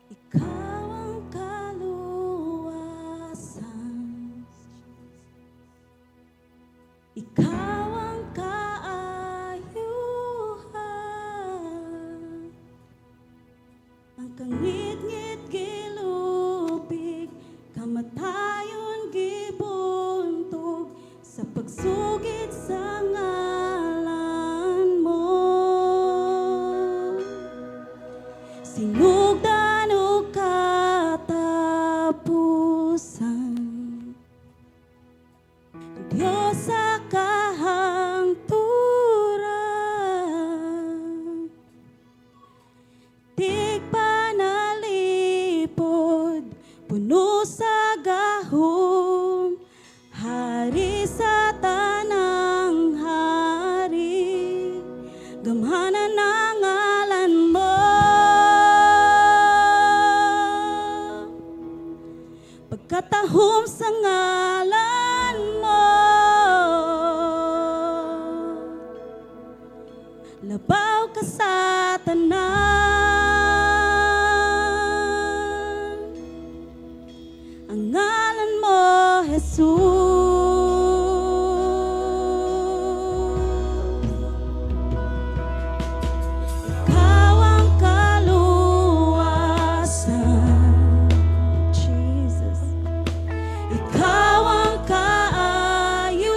Ikaw ang kaluwasan, ikaw ang kaayuhan, ang kangit-ngit gilupig, kamatayon gibuntog, sa pagsugid sa ngalan mo. Sinugdan o katapusan, Diyos sa kahangturan, tig panalipod, puno sa gahom, hari sa tanang hari, gamhanan ang ngalan mo. Pagkatahom sa ngalan mo, labaw ka sa tanan. Ang ngalan mo, Jesus. Ikaw ang kaluwasan, Jesus. Ikaw ang kaayuhan,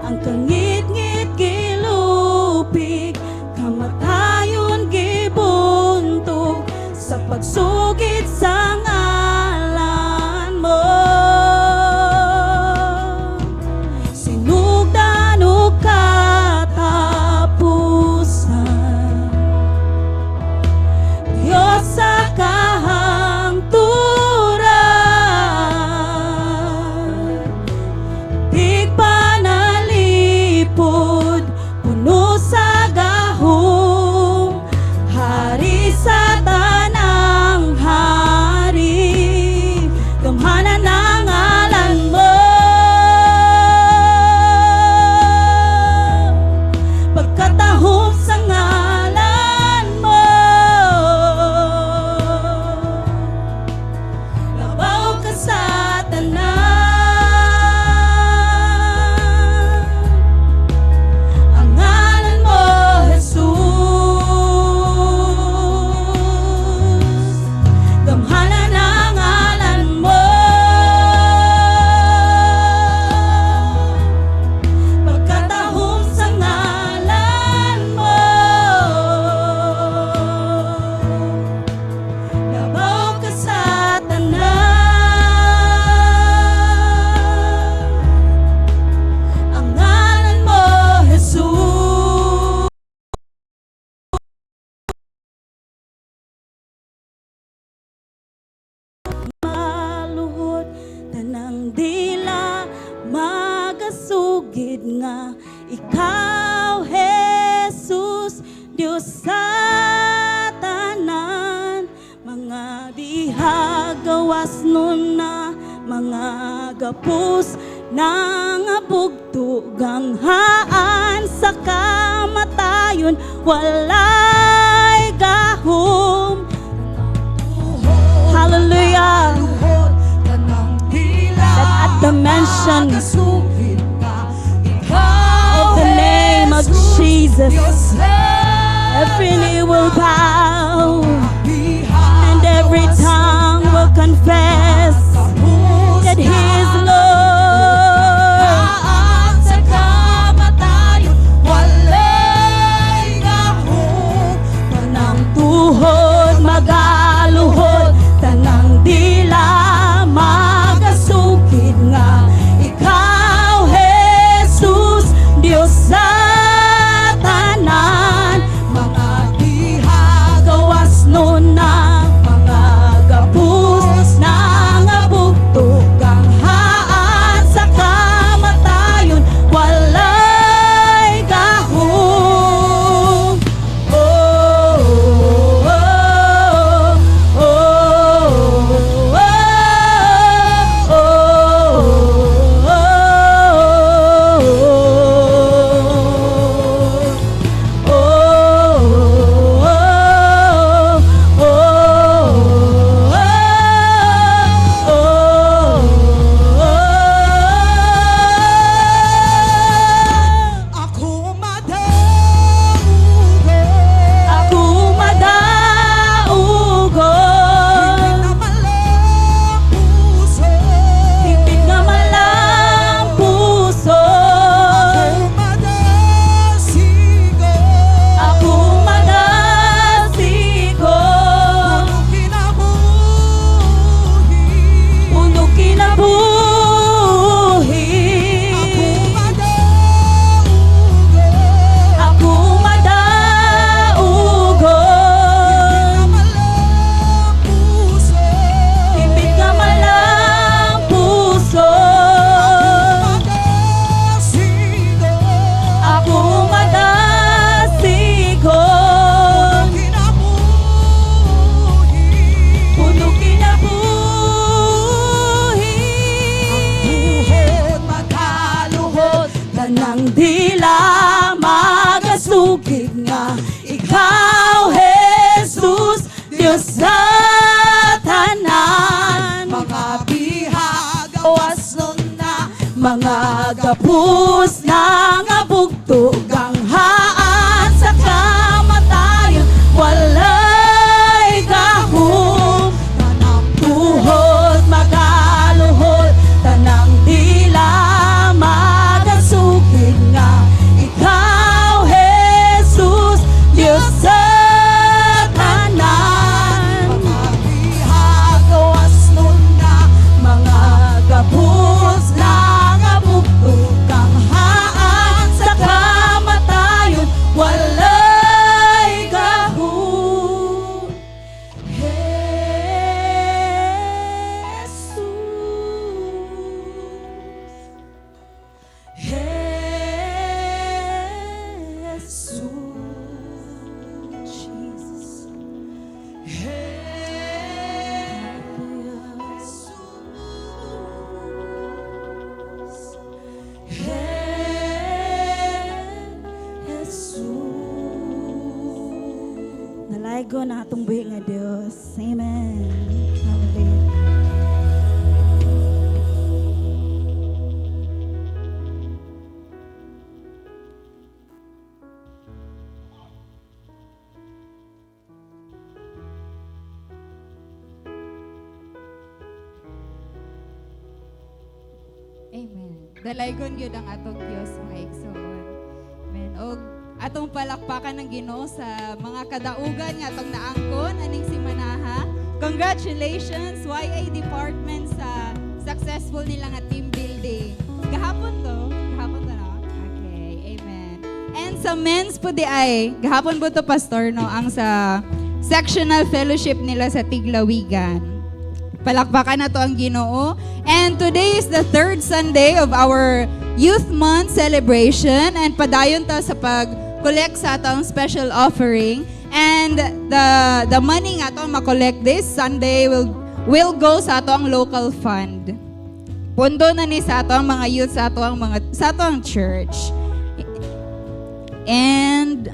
ang kangit-ngit gilupig, kamatayon gibuntog, sa pagsugid sa ngalan mo. Sinugdan o katapusan, Diyos sa kahangturan, tig panalipod, puno sa gahom, hari sa tanang hari, gamhanan ang ngalan mo. Pagkatahom sa ngalan mo, labaw ka sa tanan. Ang ngalan mo, Jesus. Gamhanan ang ngalan mo. Pagkatahom sa ngalan mo, labaw ka sa tanan. Ang ngalan mo, Jesus. Maluhod tanang dila magasugid nga ikaw, Jesus, Diyos sa tanan. Mga diha gawas nun na mga gapos nangabugtugang haan sa kamatayon, walay gahom. Hallelujah. That at the mention of the name of Jesus, every knee will bow and every tongue will confess that He is Lord. Sa kamatayon, walay gahom. Tanang tuhod magaluhod, tanang dila magasukid nga ikaw, Jesus, Diyos sa tanan. Mga bihag, Gawas nun na mga gapus na nga bugtugang haan sa kamatayon, walay gahom. Oh, oh, oh, oh, ako madamugo. ako madaugon, Na malang puso. higpit nga malang puso. Ako madasigo. Ako madasigon, Kinabuhi. puno kinabuhi. Ako Ako madaugo. madaugon, Malang puso. higpit nga malang puso. Madasigo. Ako madasigon, Kinabuhi. puno kinabuhi. Buhod magkaluhod. Tanang dila magasugid nga ikaw, Jesus, Diyos sa tanan. Mga bihag, Gawas nun na. mga gapus na nga bugtugang haan sa kamatayon, walay gahom. Tanang Tuhod magaluhod, tanang dila magasugid nga ikaw, Jesus, Diyos sa tanan. mga bihag, gawas nun na. Mga gapos na nga bugtugang haan sa kamatayon, walay gahom. Jesus. Nalaygo na atong buhi nga Dios. Amen. Hallelujah. Amen. Dalaygon gyud ang atong Dios mga igsoon. Amen. Og atong palakpakan ng Ginoo sa mga kadaugan nga atong naangkon aning si Manaha. Congratulations YA department sa successful nila nga team building. Gahapon to no? Okay, amen. And sa men's po di ay gahapon po to pastor no ang sa sectional fellowship nila sa Tiglawigan. Palakpakan na to ang Ginoo. And today is the third Sunday of our Youth Month celebration. And padayon ta sa pag-collect sa atong special offering. And the money nga to makollect this Sunday will go sa atong local fund. Pondo na ni sa ato ang mga youth sa ato ang church. And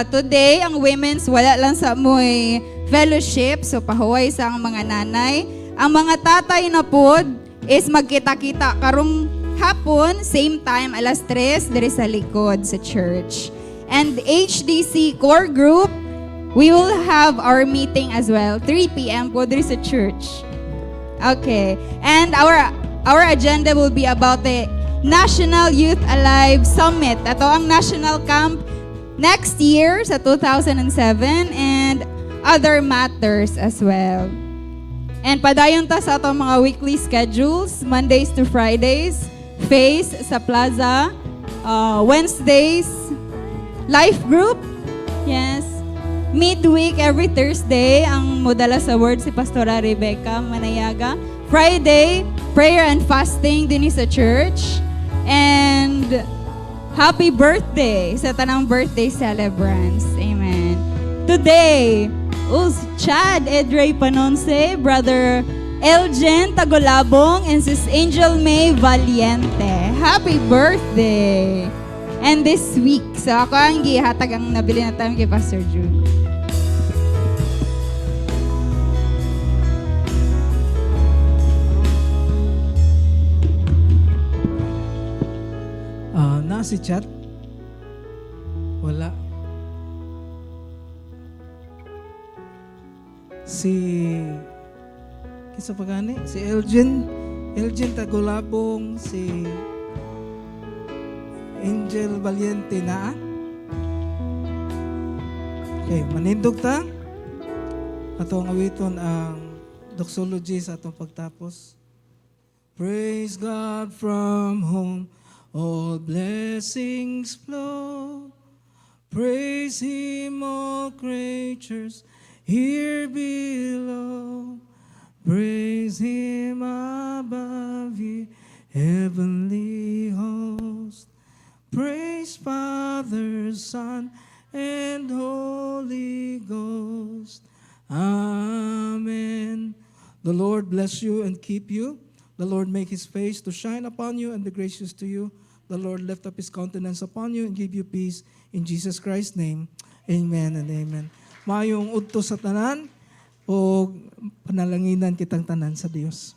today, ang women's wala lang sa mo'y fellowship, so pahuway sa ang mga nanay. Ang mga tatay na pod is magkita-kita karong hapon, same time, 3:00, diri sa likod sa church. And HDC core group, we will have our meeting as well, 3 p.m. po diri sa church. Okay, and our agenda will be about the National Youth Alive Summit. Ito ang national camp next year sa 2007 and other matters as well. And padayon ta sa atong mga weekly schedules, Mondays to Fridays, Face sa Plaza, Wednesdays, Life Group, yes, midweek every Thursday, ang modala sa word si Pastora Rebecca Manayaga. Friday, prayer and fasting din sa church. And happy birthday sa tanang birthday celebrants. Amen. Today, si Chad Edrey Panonce, Brother Elgen Tagolabong, and Sis Angel May Valiente. Happy birthday! And this week, so ako ang gihatag ang nabili na tayo kay Pastor June. Na si chat? Wala. Kisa pa gani? Si Elgin Tagolabong, si Angel Valiente na. Okay, manindog ta. Ato ang awiton ang doxology sa atong pagtapos. Praise God from whom all blessings flow. Praise Him, all creatures here below. Praise Him above ye heavenly host. Praise Father, Son, and Holy Ghost. Amen. The Lord bless you and keep you. The Lord make His face to shine upon you and be gracious to you. The Lord lift up His countenance upon you and give you peace. In Jesus Christ's name, amen and amen. Mayong udto sa tanan o panalanginan kitang tanan sa Dios.